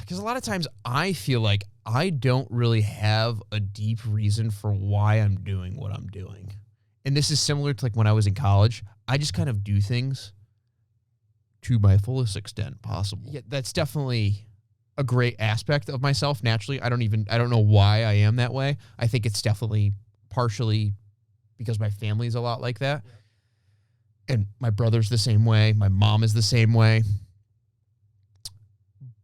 because a lot of times I feel like I don't really have a deep reason for why I'm doing what I'm doing. And this is similar to like when I was in college. I just kind of do things to my fullest extent possible. Yeah, that's definitely a great aspect of myself naturally. I don't know why I am that way. I think it's definitely partially because my family is a lot like that. Yeah. And my brother's the same way. My mom is the same way.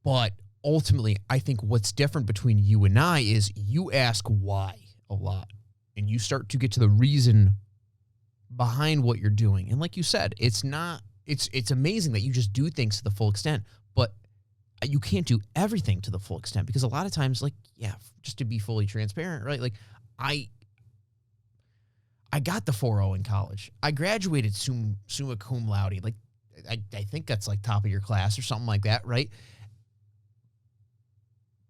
But ultimately, I think what's different between you and I is you ask why a lot. And you start to get to the reason behind what you're doing. And like you said, it's amazing that you just do things to the full extent. But you can't do everything to the full extent because a lot of times, like, yeah, just to be fully transparent, right? Like, I got the 4.0 in college. I graduated summa cum laude. Like, I think that's like top of your class or something like that, right?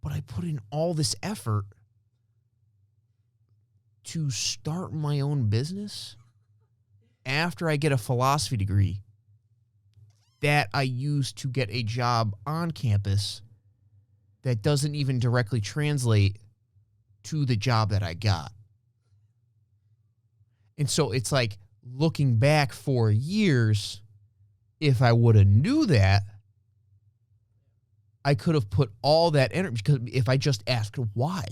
But I put in all this effort to start my own business after I get a philosophy degree that I use to get a job on campus that doesn't even directly translate to the job that I got. And so it's like looking back 4 years, if I would have knew that, I could have put all that energy, because if I just asked why,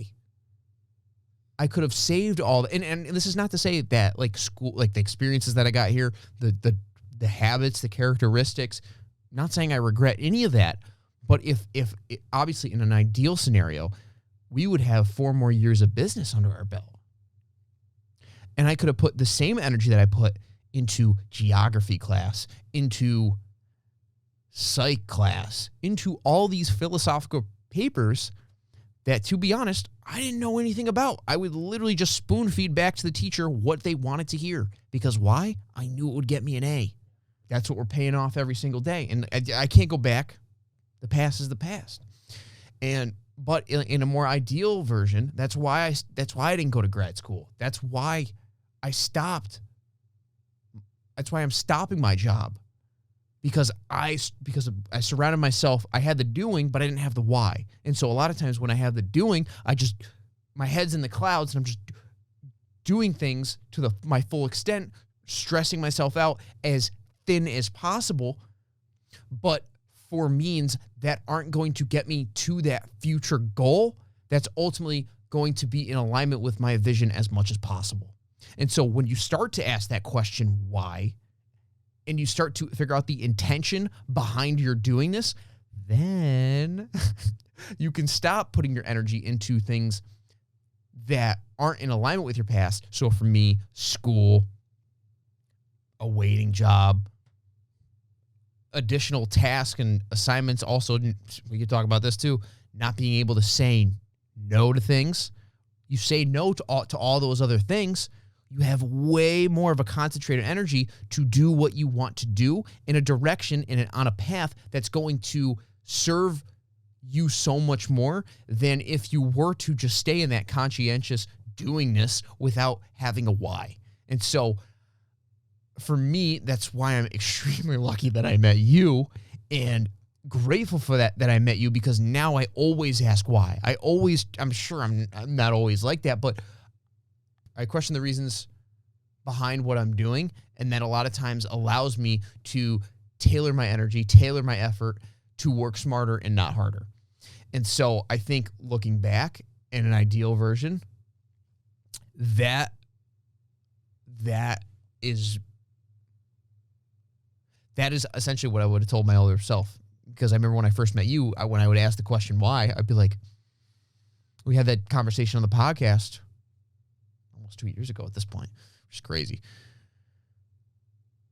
I could have saved all the, and this is not to say that like school, like the experiences that I got here, the habits, the characteristics, not saying I regret any of that, but if obviously in an ideal scenario, we would have 4 more years of business under our belt. And I could have put the same energy that I put into geography class, into psych class, into all these philosophical papers that, to be honest, I didn't know anything about. I would literally just spoon feed back to the teacher what they wanted to hear. Because why? I knew it would get me an A. That's what we're paying off every single day. And I can't go back. The past is the past. But in a more ideal version, that's why I didn't go to grad school. That's why I stopped. That's why I'm stopping my job. Because I surrounded myself, I had the doing, but I didn't have the why. And so a lot of times when I have the doing, my head's in the clouds and I'm just doing things to my full extent, stressing myself out as thin as possible, but for means that aren't going to get me to that future goal that's ultimately going to be in alignment with my vision as much as possible. And so when you start to ask that question, why, and you start to figure out the intention behind your doing this, then you can stop putting your energy into things that aren't in alignment with your past. So for me, school, a waiting job, additional tasks and assignments. Also, we could talk about this too, not being able to say no to things. You say no to all those other things, you have way more of a concentrated energy to do what you want to do in a direction and on a path that's going to serve you so much more than if you were to just stay in that conscientious doingness without having a why. And so for me, that's why I'm extremely lucky that I met you, and grateful for that I met you, because now I always ask why. I'm sure I'm not always like that, but I question the reasons behind what I'm doing, and that a lot of times allows me to tailor my energy, tailor my effort to work smarter and not harder. And so I think looking back in an ideal version, that is essentially what I would have told my older self. Because I remember when I first met you, when I would ask the question why, I'd be like, we had that conversation on the podcast almost 2 years ago at this point, which is crazy.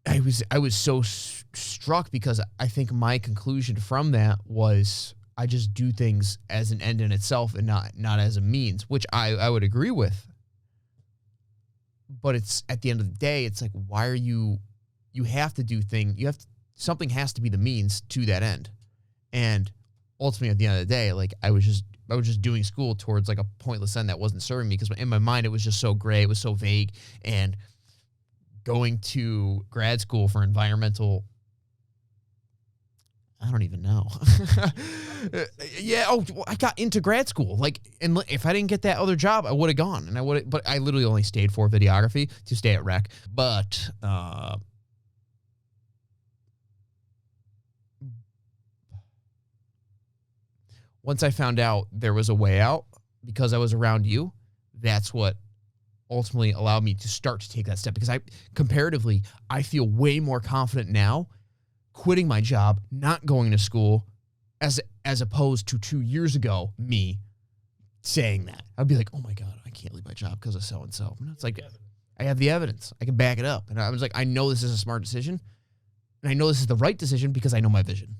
I was so struck because I think my conclusion from that was I just do things as an end in itself and not as a means, which I would agree with. But it's at the end of the day, it's like, why are you have to do something has to be the means to that end. And ultimately at the end of the day, like I was just doing school towards like a pointless end that wasn't serving me, because in my mind, it was just so gray. It was so vague. And going to grad school for environmental I don't even know. Yeah. Oh, well, I got into grad school. Like, and if I didn't get that other job, I would have gone. And I would, but I literally only stayed for videography to stay at rec. But once I found out there was a way out because I was around you, that's what ultimately allowed me to start to take that step. Because comparatively, I feel way more confident now quitting my job, not going to school, as opposed to 2 years ago, me saying that. I'd be like, oh my God, I can't leave my job because of so-and-so. And it's like, I have the evidence. I can back it up. And I was like, I know this is a smart decision. And I know this is the right decision because I know my vision.